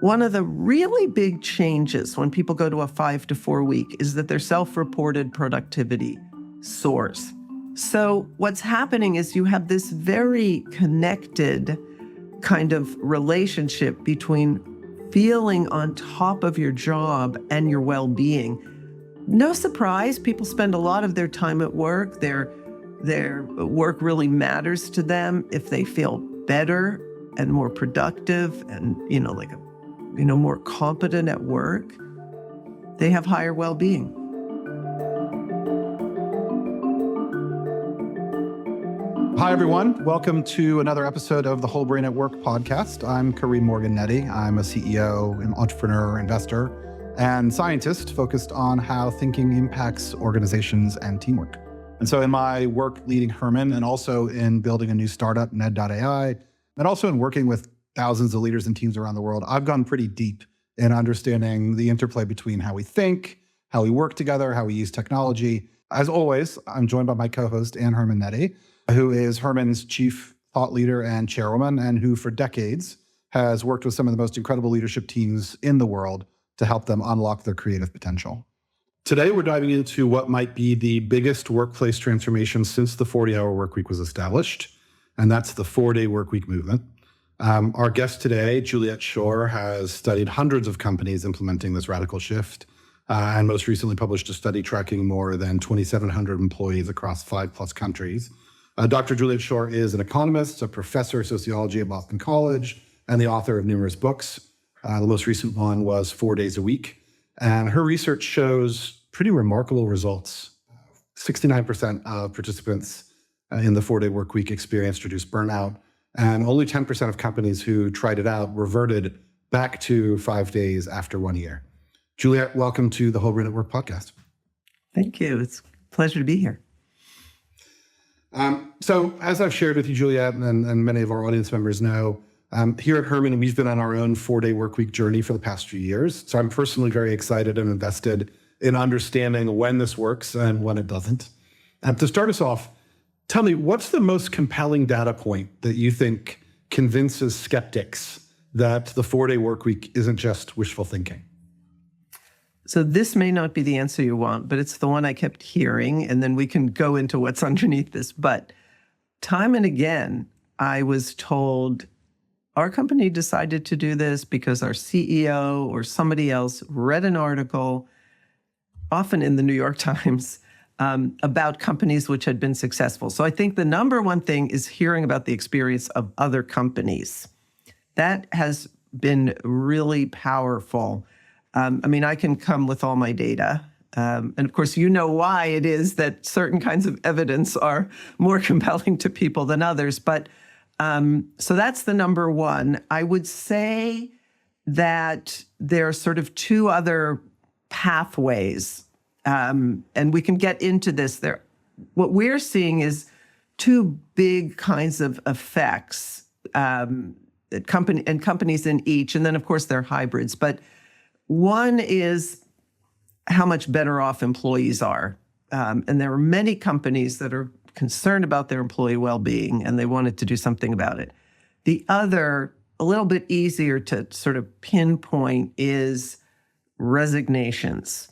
One of the really big changes when people go to a 5 to 4 week is that their self-reported productivity soars. So what's happening is you have this very connected kind of relationship between feeling on top of your job and your well-being. No surprise, people spend a lot of their time at work. Their work really matters to them. If they feel better and more productive and, more competent at work, they have higher well-being. Hi, everyone. Welcome to another episode of the Whole Brain at Work podcast. I'm Kareem Morgan-Neddy. I'm a CEO, an entrepreneur, investor, and scientist focused on how thinking impacts organizations and teamwork. And so in my work leading Herman and also in building a new startup, Ned.ai, and also in working with thousands of leaders and teams around the world, I've gone pretty deep in understanding the interplay between how we think, how we work together, how we use technology. As always, I'm joined by my co-host, Anne Herman-Neddy, who is Herman's chief thought leader and chairwoman, and who for decades has worked with some of the most incredible leadership teams in the world to help them unlock their creative potential. Today, we're diving into what might be the biggest workplace transformation since the 40-hour workweek was established, and that's the 4-day workweek movement. Our guest today, Juliet Schor, has studied hundreds of companies implementing this radical shift, and most recently published a study tracking more than 2,700 employees across 5+ countries. Dr. Juliet Schor is an economist, a professor of sociology at Boston College, and the author of numerous books. The most recent one was 4 Days a Week, and her research shows pretty remarkable results. 69% of participants in the 4-day workweek experienced reduced burnout, and only 10% of companies who tried it out reverted back to 5 days after 1 year. Juliet, welcome to the Whole Brain at Work podcast. Thank you. It's a pleasure to be here. So as I've shared with you, Juliet, and many of our audience members know, here at Herman, we've been on our own 4-day workweek journey for the past few years. So I'm personally very excited and invested in understanding when this works and when it doesn't. To start us off, tell me, what's the most compelling data point that you think convinces skeptics that the 4-day workweek isn't just wishful thinking? So this may not be the answer you want, but it's the one I kept hearing, and then we can go into what's underneath this. But time and again, I was told our company decided to do this because our CEO or somebody else read an article, often in the New York Times, about companies which had been successful. So I think the number one thing is hearing about the experience of other companies. That has been really powerful. I can come with all my data. And of course, you know why it is that certain kinds of evidence are more compelling to people than others. But so that's the number one. I would say that there are sort of two other pathways, and we can get into this. What we're seeing is two big kinds of effects, companies in each, and then of course they're hybrids. But one is how much better off employees are, and there are many companies that are concerned about their employee well-being, and they wanted to do something about it. The other, a little bit easier to sort of pinpoint, is resignations.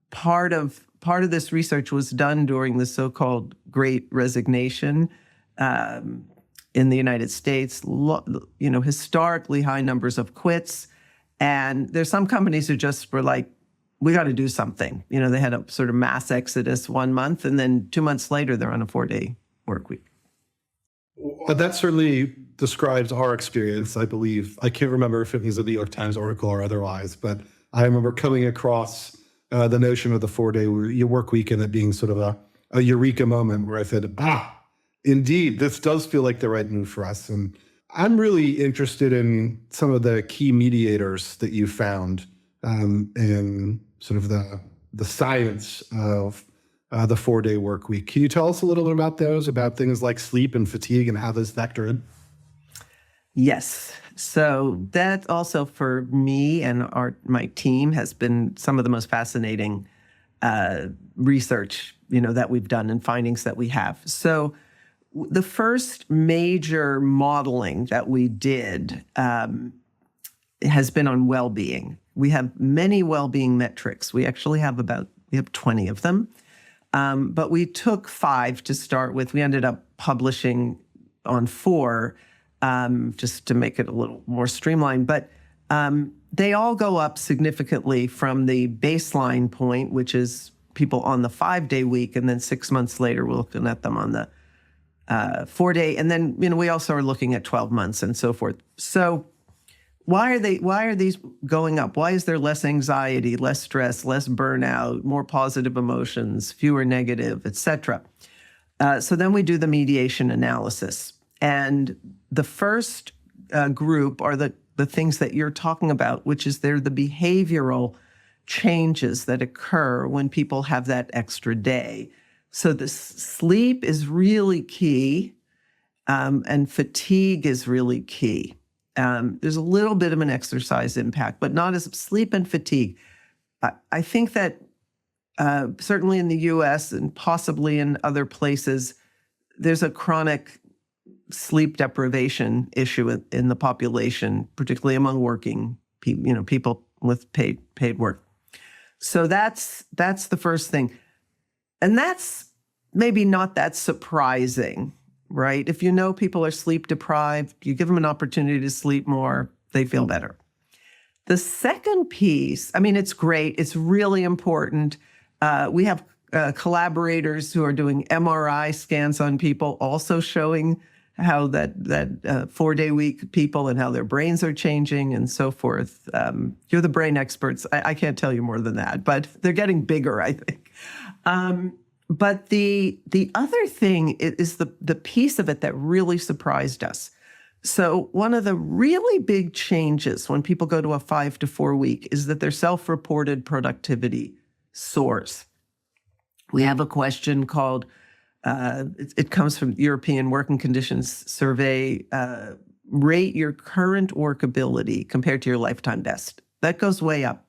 Part of this research was done during the so-called Great Resignation in the United States. Historically high numbers of quits, and there's some companies who just were like, we got to do something. They had a sort of mass exodus 1 month, and then 2 months later, they're on a 4-day work week. But that certainly describes our experience, I believe. I can't remember if it was a New York Times article or otherwise, but I remember coming across the notion of the 4-day work week and it being sort of a eureka moment where I said, indeed, this does feel like the right move for us. And I'm really interested in some of the key mediators that you found in sort of the science of the 4-day work week. Can you tell us a little bit about those, about things like sleep and fatigue and how those factor in? Yes. So that also for me and my team has been some of the most fascinating research, that we've done and findings that we have. So the first major modeling that we did has been on well-being. We have many well-being metrics. We have 20 of them. But we took 5 to start with. We ended up publishing on 4 just to make it a little more streamlined. But they all go up significantly from the baseline point, which is people on the 5-day week, and then 6 months later, we're looking at them on the 4-day. And then, we also are looking at 12 months and so forth. So why are these going up? Why is there less anxiety, less stress, less burnout, more positive emotions, fewer negative, et cetera? So then we do the mediation analysis. And the first group are the things that you're talking about, which is they're the behavioral changes that occur when people have that extra day. So the sleep is really key, and fatigue is really key. There's a little bit of an exercise impact, but not as sleep and fatigue. I think that certainly in the US and possibly in other places, there's a chronic sleep deprivation issue in the population, particularly among working people, people with paid work. So that's the first thing. And that's maybe not that surprising, right? If people are sleep deprived, you give them an opportunity to sleep more, they feel better. The second piece, it's great. It's really important. We have collaborators who are doing MRI scans on people, also showing how that 4-day week people and how their brains are changing and so forth. You're the brain experts. I can't tell you more than that, but they're getting bigger, I think. But the other thing is the piece of it that really surprised us. So one of the really big changes when people go to a 5 to 4 week is that their self-reported productivity soars. We have a question called, it comes from European Working Conditions Survey, rate your current workability compared to your lifetime best. That goes way up.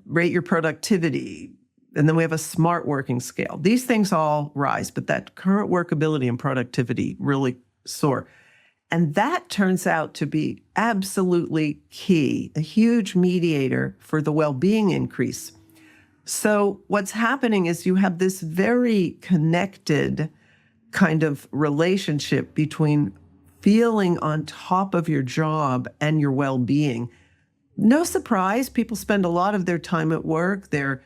Rate your productivity. And then we have a smart working scale. These things all rise, but that current workability and productivity really soar. And that turns out to be absolutely key, a huge mediator for the well-being increase. So what's happening is you have this very connected kind of relationship between feeling on top of your job and your well-being. No surprise, people spend a lot of their time at work. Their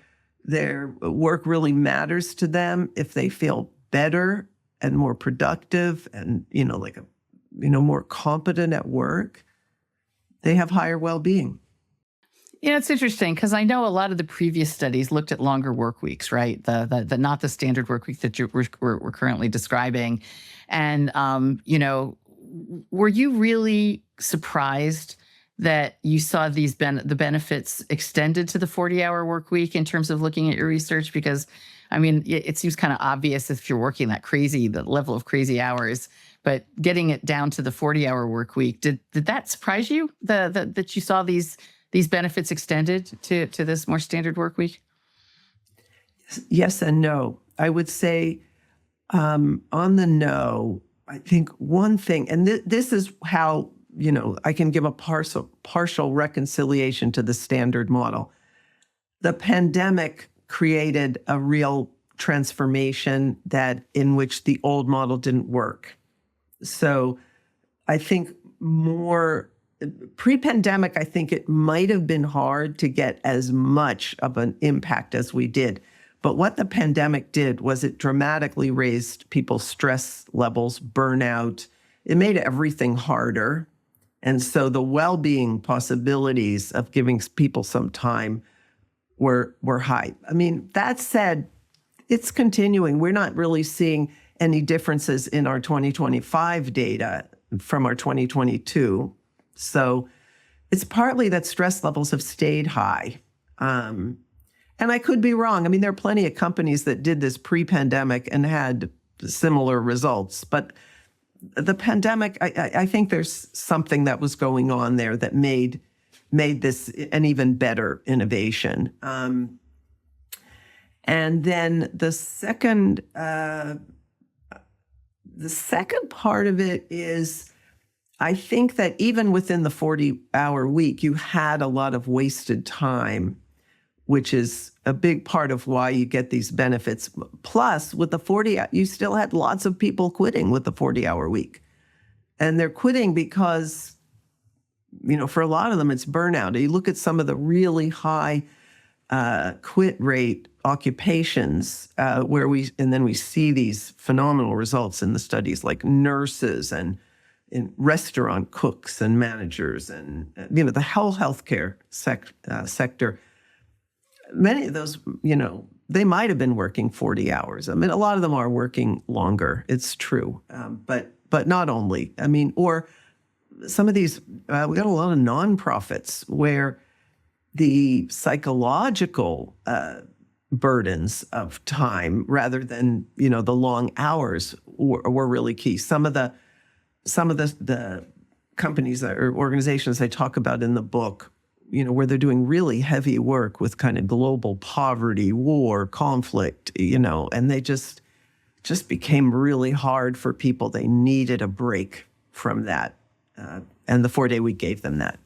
work really matters to them. If they feel better and more productive and, more competent at work, they have higher well-being. It's interesting because I know a lot of the previous studies looked at longer work weeks, right? The not the standard work week that we're currently describing. And, were you really surprised that you saw the benefits extended to the 40-hour work week in terms of looking at your research? Because, it seems kind of obvious if you're working the level of crazy hours, but getting it down to the 40-hour work week, did that surprise you that you saw these benefits extended to this more standard work week? Yes and no. I would say on the no, I think one thing, and this is how, I can give a partial reconciliation to the standard model. The pandemic created a real transformation in which the old model didn't work. So I think pre-pandemic, I think it might have been hard to get as much of an impact as we did. But what the pandemic did was it dramatically raised people's stress levels, burnout. It made everything harder. And so the well-being possibilities of giving people some time were high. That said, it's continuing. We're not really seeing any differences in our 2025 data from our 2022. So it's partly that stress levels have stayed high. And I could be wrong. There are plenty of companies that did this pre-pandemic and had similar results. But the pandemic, I think there's something that was going on there that made this an even better innovation. And then the second part of it is, I think that even within the 40-hour week, you had a lot of wasted time, which is a big part of why you get these benefits. Plus, with the 40, you still had lots of people quitting with the 40-hour week. And they're quitting because, for a lot of them, it's burnout. You look at some of the really high quit rate occupations where we see these phenomenal results in the studies, like nurses and in restaurant cooks and managers and the whole healthcare sector. Many of those, they might have been working 40 hours. I mean, a lot of them are working longer. It's true, but not only. I mean, or some of these, we got a lot of nonprofits where the psychological burdens of time, rather than the long hours, were really key. Some of the companies or organizations I talk about in the book, where they're doing really heavy work with kind of global poverty, war, conflict, and they just became really hard for people. They needed a break from that, and the 4-day week gave them that.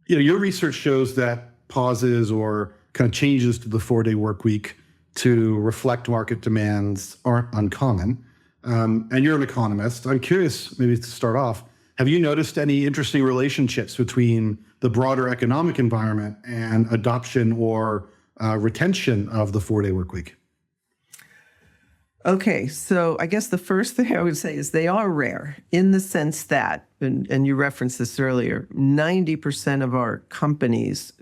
Your research shows that pauses or kind of changes to the 4-day work week to reflect market demands aren't uncommon. And you're an economist. I'm curious, maybe to start off, have you noticed any interesting relationships between the broader economic environment and adoption or retention of the 4-day work week? Okay, so I guess the first thing I would say is they are rare in the sense that, and you referenced this earlier, 90% of our companies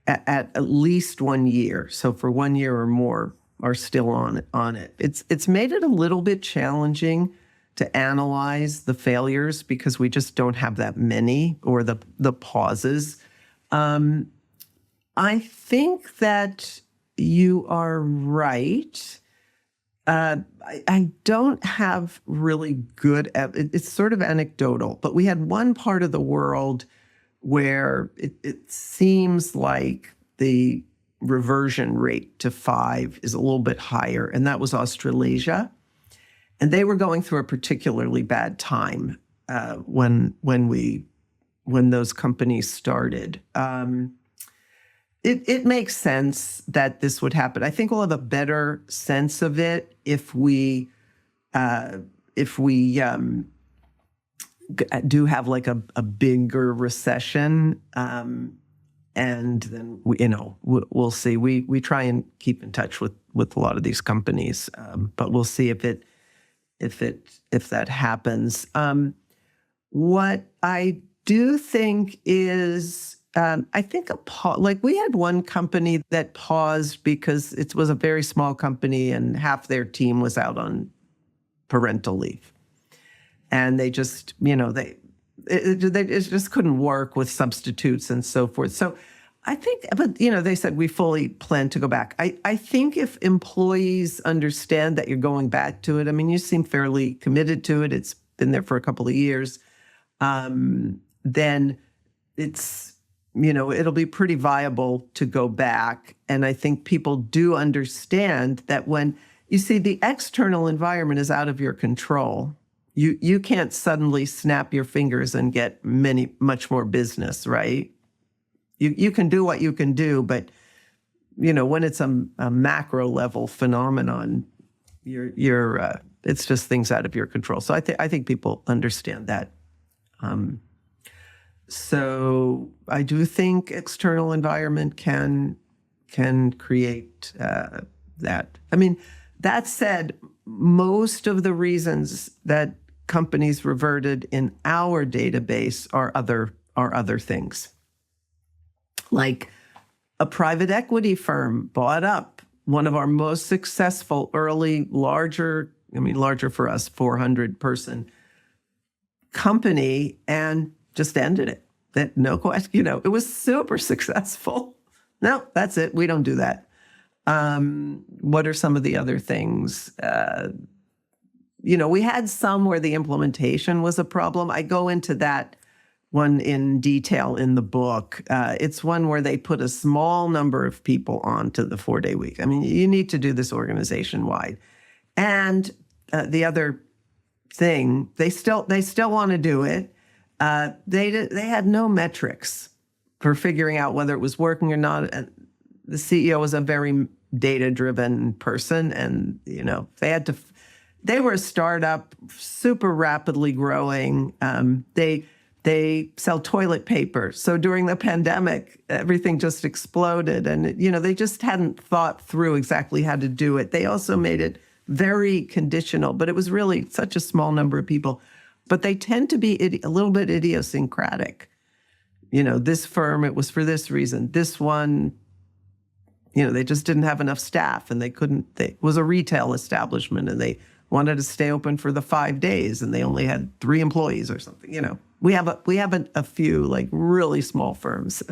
at least 1 year, so for 1 year or more, are still on it. It's made it a little bit challenging to analyze the failures because we just don't have that many, or the pauses. I think that you are right. I don't have really good, it's sort of anecdotal, but we had one part of the world where it seems like the reversion rate to 5 is a little bit higher, and that was Australasia. And they were going through a particularly bad time when those companies started. It makes sense that this would happen. I think we'll have a better sense of it if we do have like a bigger recession, and then we'll see. We try and keep in touch with a lot of these companies, but we'll see if that happens. What I do think is, I think like we had one company that paused because it was a very small company and half their team was out on parental leave. And they just, it just couldn't work with substitutes and so forth. So I think, but, they said we fully plan to go back. I think if employees understand that you're going back to it, I mean, you seem fairly committed to it. It's been there for a couple of years. Then it's, it'll be pretty viable to go back. And I think people do understand that when you see the external environment is out of your control, you can't suddenly snap your fingers and get much more business, right? You can do what you can do, but when it's a macro level phenomenon, it's just things out of your control. So I think people understand that. So I do think external environment can create that. I mean, that said, most of the reasons that companies reverted in our database are other things. Like a private equity firm bought up one of our most successful early larger for us, 400-person company, and just ended it. That no question, it was super successful. No, that's it. We don't do that. What are some of the other things? We had some where the implementation was a problem. I go into that one in detail in the book. It's one where they put a small number of people onto the 4-day week. I mean, you need to do this organization-wide. And the other thing. They still want to do it. They had no metrics for figuring out whether it was working or not. And the CEO was a very data-driven person, and they were a startup, super rapidly growing. They sell toilet paper. So during the pandemic, everything just exploded. And, they just hadn't thought through exactly how to do it. They also made it very conditional, but it was really such a small number of people. But they tend to be a little bit idiosyncratic. This firm, it was for this reason. This one, they just didn't have enough staff, and it was a retail establishment, and they wanted to stay open for the 5 days, and they only had 3 employees or something. We have a few like really small firms.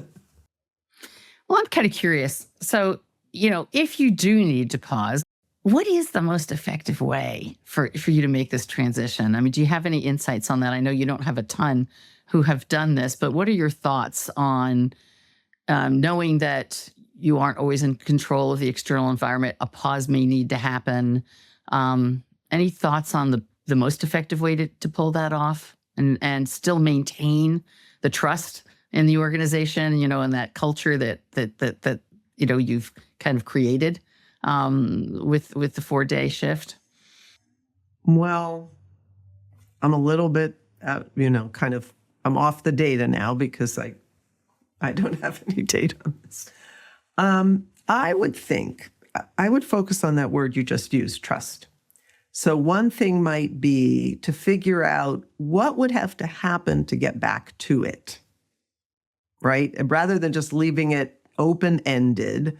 Well, I'm kind of curious. So, if you do need to pause, what is the most effective way for you to make this transition? I mean, do you have any insights on that? I know you don't have a ton who have done this, but what are your thoughts on knowing that you aren't always in control of the external environment? A pause may need to happen. Any thoughts on the most effective way to pull that off and still maintain the trust in the organization, and that culture that you've kind of created with the 4-day shift? Well, I'm a little bit, I'm off the data now because I don't have any data on this. I would focus on that word you just used, trust. So one thing might be to figure out what would have to happen to get back to it, right? And rather than just leaving it open-ended.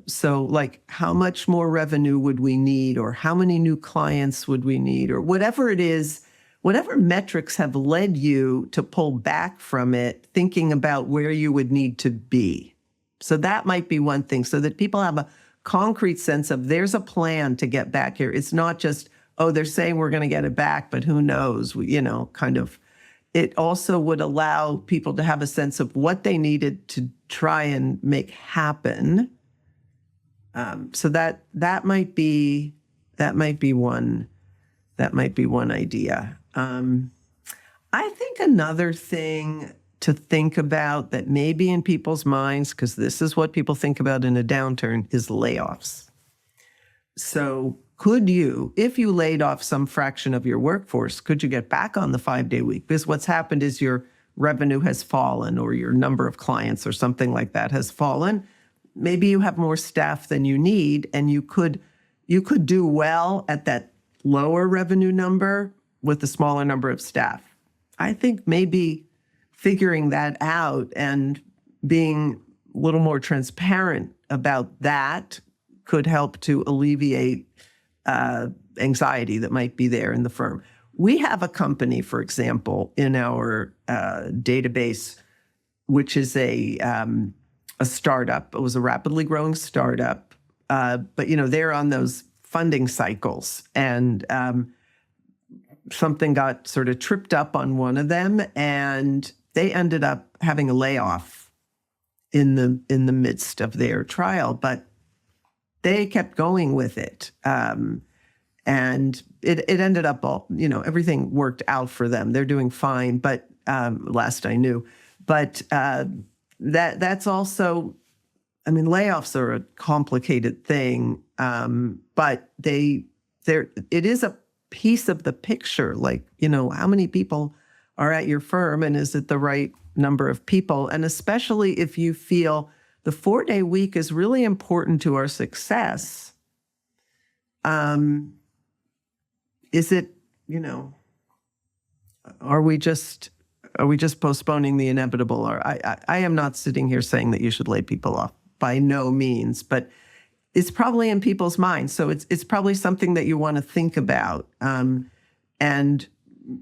So like, how much more revenue would we need, or how many new clients would we need, or whatever it is, whatever metrics have led you to pull back from it, thinking about where you would need to be. So that might be one thing, so that people have a concrete sense of there's a plan to get back here. It's not just, they're saying we're going to get it back, but who knows, It also would allow people to have a sense of what they needed to try and make happen. So that might be one idea. I think another thing to think about that may be in people's minds, because this is what people think about in a downturn, is layoffs. So could you, if you laid off some fraction of your workforce, could you get back on the 5-day week? Because what's happened is your revenue has fallen, or your number of clients or something like that has fallen. Maybe you have more staff than you need, and you could do well at that lower revenue number with a smaller number of staff. I think maybe figuring that out and being a little more transparent about that could help to alleviate anxiety that might be there in the firm. We have a company, for example, in our database, which is a startup. It was a rapidly growing startup, but they're on those funding cycles, and something got sort of tripped up on one of them, and they ended up having a layoff in the midst of their trial, but they kept going with it. And it ended up everything worked out for them. They're doing fine, but last I knew. But that's also, layoffs are a complicated thing, but it is a piece of the picture. Like, how many people are at your firm, and is it the right number of people? And especially if you feel the 4-day week is really important to our success, is it, are we just postponing the inevitable? Or I am not sitting here saying that you should lay people off, by no means, but it's probably in people's minds. So it's probably something that you want to think about. And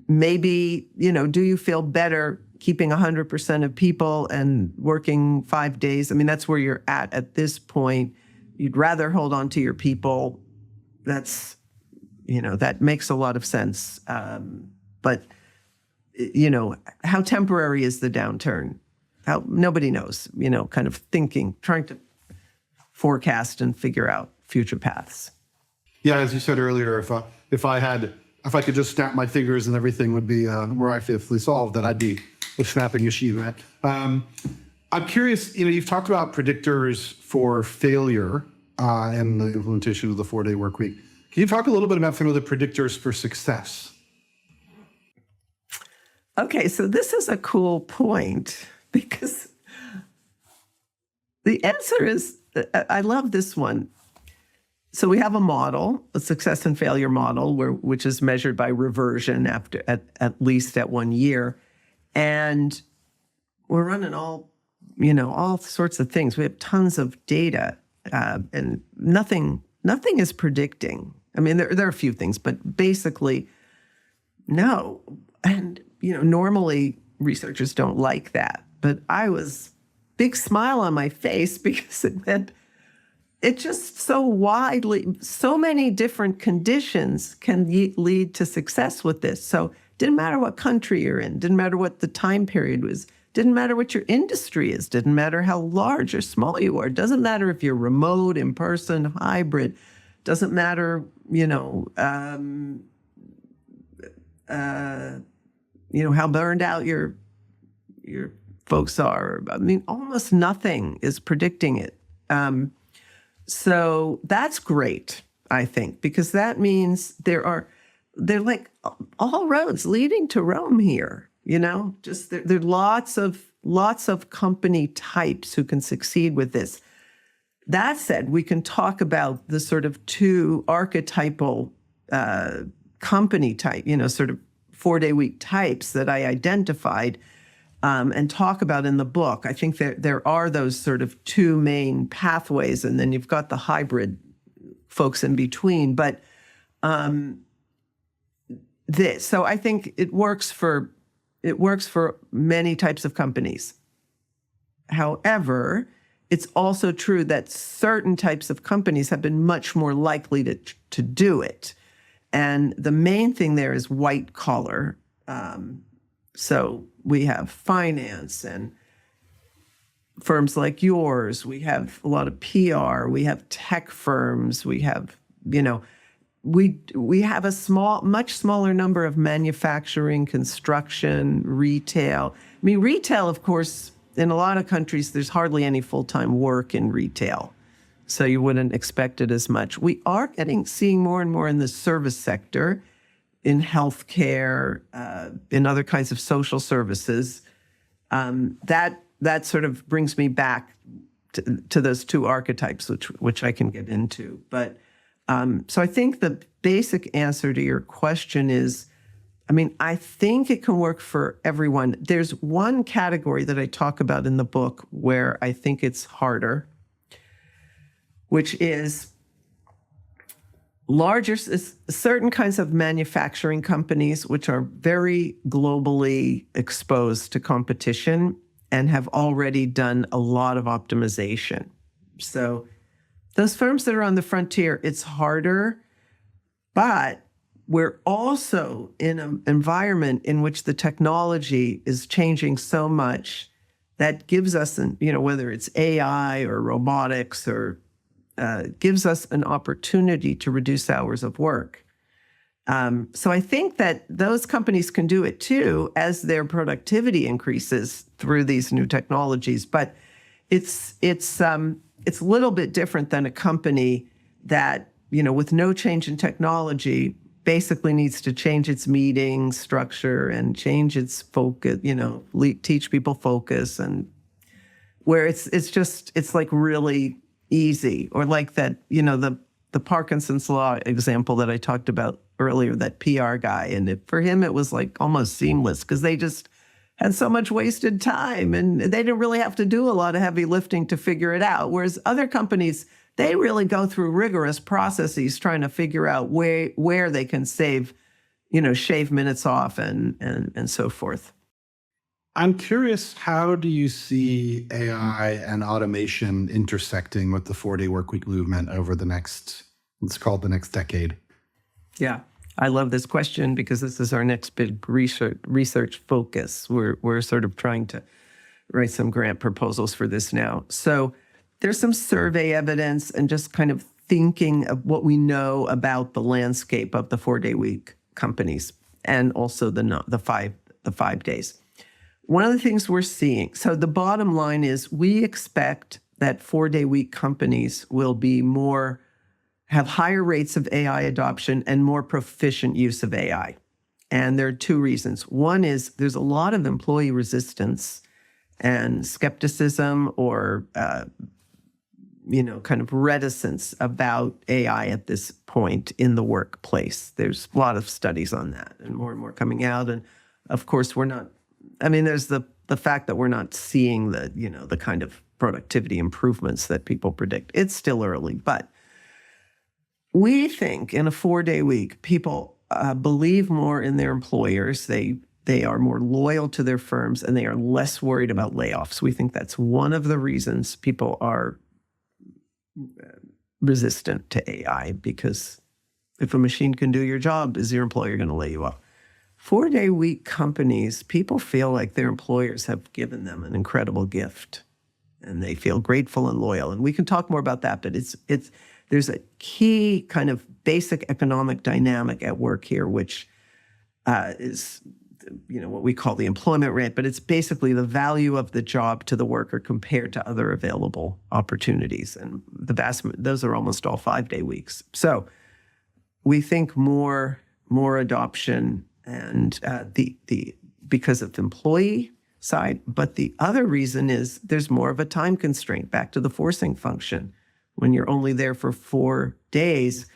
maybe, do you feel better keeping 100% of people and working 5 days? That's where you're at this point. You'd rather hold on to your people. That makes a lot of sense. But, how temporary is the downturn? Nobody knows, kind of trying to forecast and figure out future paths. Yeah, as you said earlier, if I had if I could just snap my fingers and everything would be miraculously solved, then I'd be snapping a sheet. I'm curious, you've talked about predictors for failure and the implementation of the 4-day work week. Can you talk a little bit about some of the predictors for success? Okay, so this is a cool point because the answer is, I love this one. So we have a model, a success and failure model, which is measured by reversion after at least at 1 year. And we're running all sorts of things. We have tons of data, and nothing is predicting. I mean, there are a few things, but basically, no. And, normally researchers don't like that. But I was big smile on my face because it meant it just so many different conditions can lead to success with this. So it didn't matter what country you're in, didn't matter what the time period was, didn't matter what your industry is, didn't matter how large or small you are, doesn't matter if you're remote, in person, hybrid, doesn't matter, how burned out your folks are. I mean, almost nothing is predicting it. So that's great, I think, because that means they're like all roads leading to Rome here, just there are lots of company types who can succeed with this. That said, we can talk about the sort of two archetypal company type, sort of 4-day week types that I identified and talk about in the book. I think there are those sort of two main pathways, and then you've got the hybrid folks in between. But so I think it works for many types of companies. However, it's also true that certain types of companies have been much more likely to do it. And the main thing there is white collar. So we have finance and firms like yours. We have a lot of PR. We have tech firms. We have, we have a much smaller number of manufacturing, construction, retail. I mean, retail, of course, in a lot of countries, there's hardly any full-time work in retail. So you wouldn't expect it as much. We are seeing more and more in the service sector, in healthcare, in other kinds of social services. That sort of brings me back to those two archetypes, which I can get into. But so I think the basic answer to your question is, I think it can work for everyone. There's one category that I talk about in the book where I think it's harder, which is certain kinds of manufacturing companies, which are very globally exposed to competition and have already done a lot of optimization. So those firms that are on the frontier, it's harder, but we're also in an environment in which the technology is changing so much that gives us, whether it's AI or robotics or gives us an opportunity to reduce hours of work. So I think that those companies can do it too as their productivity increases through these new technologies. But it's a little bit different than a company that, with no change in technology, basically needs to change its meeting structure and change its focus, teach people focus, and where it's like really easy, or like that, the Parkinson's law example that I talked about earlier, that PR guy. And for him, it was like almost seamless because they just had so much wasted time and they didn't really have to do a lot of heavy lifting to figure it out. Whereas other companies, they really go through rigorous processes trying to figure out where they can shave minutes off and so forth. I'm curious, how do you see AI and automation intersecting with the 4-day workweek movement over the next, let's call it the next decade? Yeah, I love this question because this is our next big research focus. We're sort of trying to write some grant proposals for this now. So there's some survey evidence and just kind of thinking of what we know about the landscape of the 4-day week companies, and also the 5 days. One of the things we're seeing, so the bottom line is we expect that 4-day week companies will have higher rates of AI adoption and more proficient use of AI. And there are two reasons. One is there's a lot of employee resistance and skepticism or kind of reticence about AI at this point in the workplace. There's a lot of studies on that and more coming out. And of course, there's the fact that we're not seeing the kind of productivity improvements that people predict. It's still early, but we think in a 4-day week, people believe more in their employers. They are more loyal to their firms, and they are less worried about layoffs. We think that's one of the reasons people are resistant to AI, because if a machine can do your job, is your employer going to lay you off? 4-day week companies, people feel like their employers have given them an incredible gift, and they feel grateful and loyal. And we can talk more about that, but there's a key kind of basic economic dynamic at work here, which is what we call the employment rate, but it's basically the value of the job to the worker compared to other available opportunities. And those are almost all 5-day weeks. So we think more adoption and because of the employee side. But the other reason is there's more of a time constraint, back to the forcing function. When you're only there for 4 days,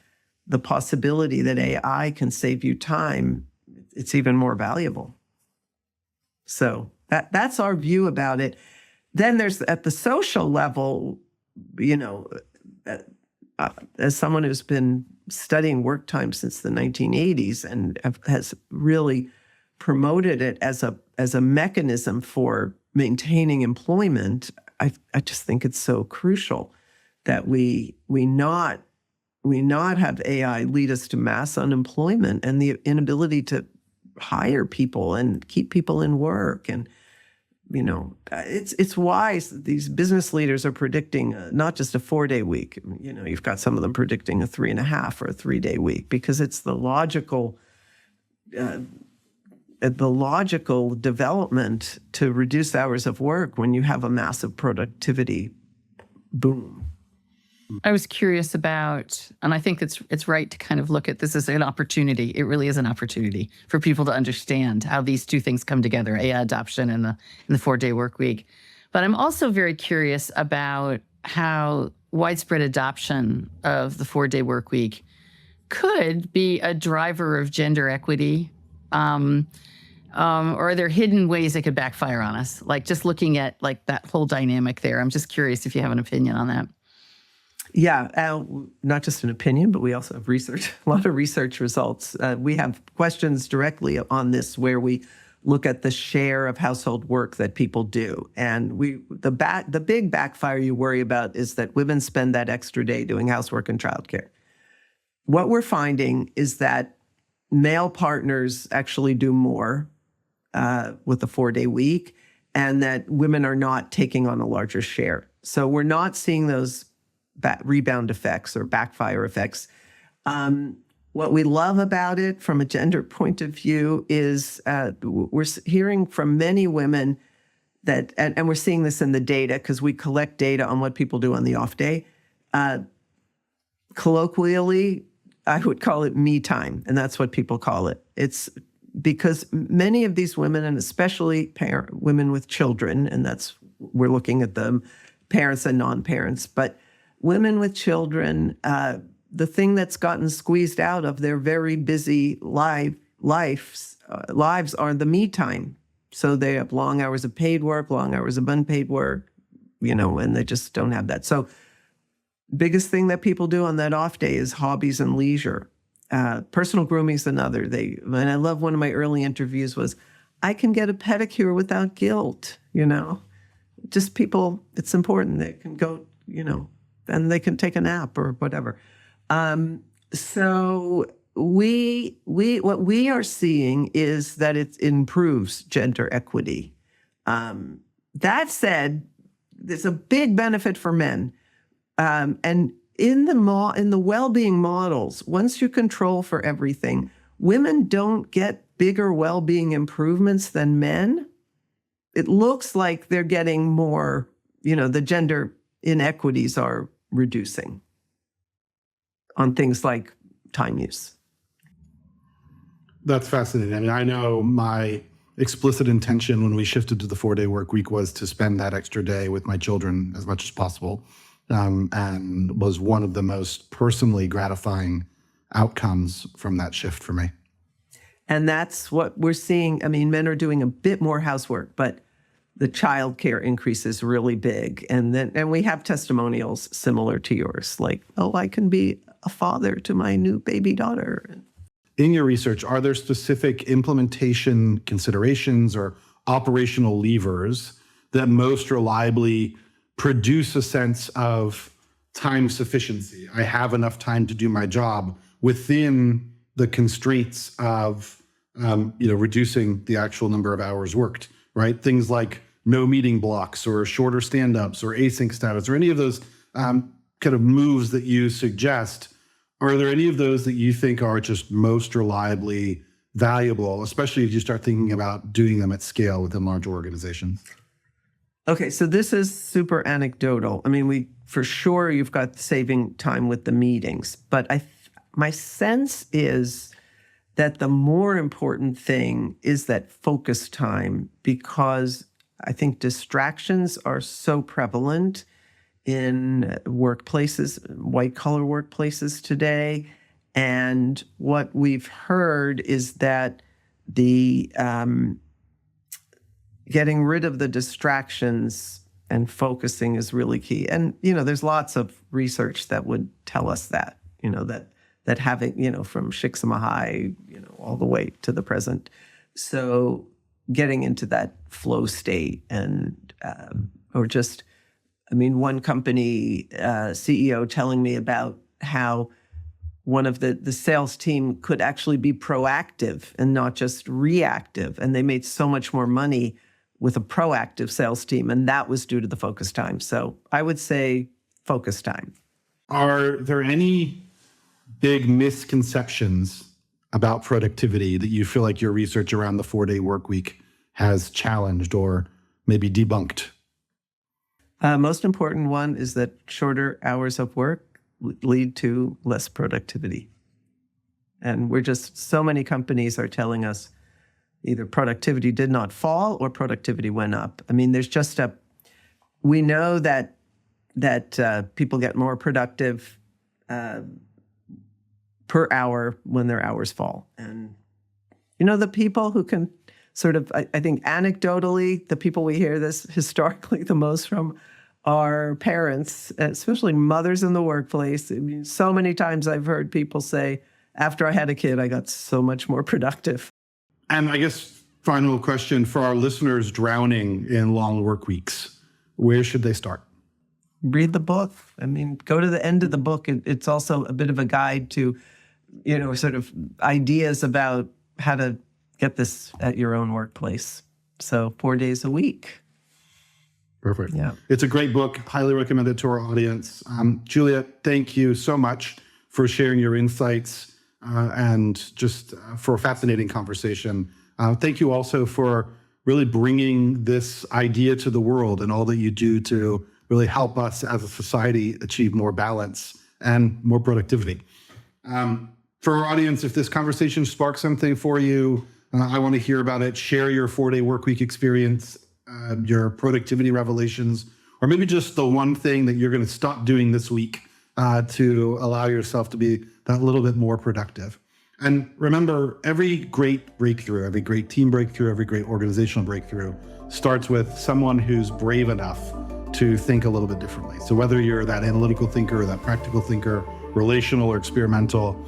the possibility that AI can save you time, it's even more valuable. So that's our view about it. Then there's, at the social level, as someone who's been studying work time since the 1980s and has really promoted it as a mechanism for maintaining employment, I just think it's so crucial that we not have AI lead us to mass unemployment and the inability to hire people and keep people in work. And it's wise that these business leaders are predicting not just a 4-day week. You've got some of them predicting a 3.5 or a 3-day week, because it's the logical development to reduce hours of work when you have a massive productivity boom. I was curious about, and I think it's right to kind of look at this as an opportunity. It really is an opportunity for people to understand how these two things come together, AI adoption and the 4-day work week. But I'm also very curious about how widespread adoption of the 4-day work week could be a driver of gender equity. Or are there hidden ways it could backfire on us? Like just looking at like that whole dynamic there. I'm just curious if you have an opinion on that. Yeah, not just an opinion, but we also have research, a lot of research results. We have questions directly on this where we look at the share of household work that people do. And the big backfire you worry about is that women spend that extra day doing housework and childcare. What we're finding is that male partners actually do more with the 4-day week, and that women are not taking on a larger share. So we're not seeing those rebound effects or backfire effects. What we love about it from a gender point of view is we're hearing from many women that, and we're seeing this in the data because we collect data on what people do on the off day. Colloquially, I would call it me time, and that's what people call it. It's because many of these women, and especially women with children, and we're looking at them, parents and non-parents, but women with children, the thing that's gotten squeezed out of their very busy lives are the me time. So they have long hours of paid work, long hours of unpaid work, and they just don't have that. So biggest thing that people do on that off day is hobbies and leisure. Personal grooming is another. And I love one of my early interviews was, I can get a pedicure without guilt, Just people, it's important. They can go, and they can take a nap or whatever. So what we are seeing is that it improves gender equity. That said, there's a big benefit for men. And in the well-being models, once you control for everything, women don't get bigger well-being improvements than men. It looks like they're getting more, the gender inequities are reducing on things like time use. That's fascinating. I mean, I know my explicit intention when we shifted to the 4-day work week was to spend that extra day with my children as much as possible, and was one of the most personally gratifying outcomes from that shift for me. And that's what we're seeing. I mean, men are doing a bit more housework, but the childcare increase is really big. And we have testimonials similar to yours, like, oh, I can be a father to my new baby daughter. In your research, are there specific implementation considerations or operational levers that most reliably produce a sense of time sufficiency? I have enough time to do my job within the constraints of reducing the actual number of hours worked, right? Things like no meeting blocks or shorter stand-ups or async status or any of those kind of moves that you suggest. Are there any of those that you think are just most reliably valuable, especially as you start thinking about doing them at scale within larger organizations? Okay, so this is super anecdotal. I mean, for sure you've got saving time with the meetings, but my sense is that the more important thing is that focus time, because I think distractions are so prevalent in workplaces, white-collar workplaces today. And what we've heard is that the getting rid of the distractions and focusing is really key. And, there's lots of research that would tell us that, that having, from Csikszentmihalyi, all the way to the present. So getting into that flow state and, one company CEO telling me about how one of the sales team could actually be proactive and not just reactive. And they made so much more money with a proactive sales team. And that was due to the focus time. So I would say focus time. Are there any big misconceptions about productivity that you feel like your research around the 4-day work week has challenged or maybe debunked? Most important one is that shorter hours of work lead to less productivity. And so many companies are telling us either productivity did not fall or productivity went up. I mean, we know that people get more productive per hour when their hours fall. And, the people who can sort of, I think anecdotally, the people we hear this historically the most from are parents, especially mothers in the workplace. I mean, so many times I've heard people say, after I had a kid, I got so much more productive. And I guess final question for our listeners drowning in long work weeks, where should they start? Read the book. I mean, go to the end of the book. It's also a bit of a guide to, sort of ideas about how to get this at your own workplace. So 4 days a week. Perfect. Yeah. It's a great book. Highly recommended to our audience. Julia, thank you so much for sharing your insights and just for a fascinating conversation. Thank you also for really bringing this idea to the world and all that you do to really help us as a society achieve more balance and more productivity. For our audience, if this conversation sparks something for you, I want to hear about it. Share your 4-day workweek experience, your productivity revelations, or maybe just the one thing that you're going to stop doing this week to allow yourself to be that little bit more productive. And remember, every great breakthrough, every great team breakthrough, every great organizational breakthrough starts with someone who's brave enough to think a little bit differently. So whether you're that analytical thinker or that practical thinker, relational or experimental,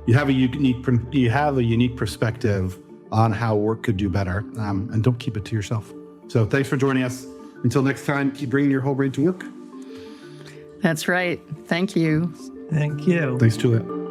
you have a unique perspective on how work could do better, and don't keep it to yourself. So thanks for joining us. Until next time, keep bringing your whole brain to work. That's right. Thank you. Thank you. Thanks, Julia.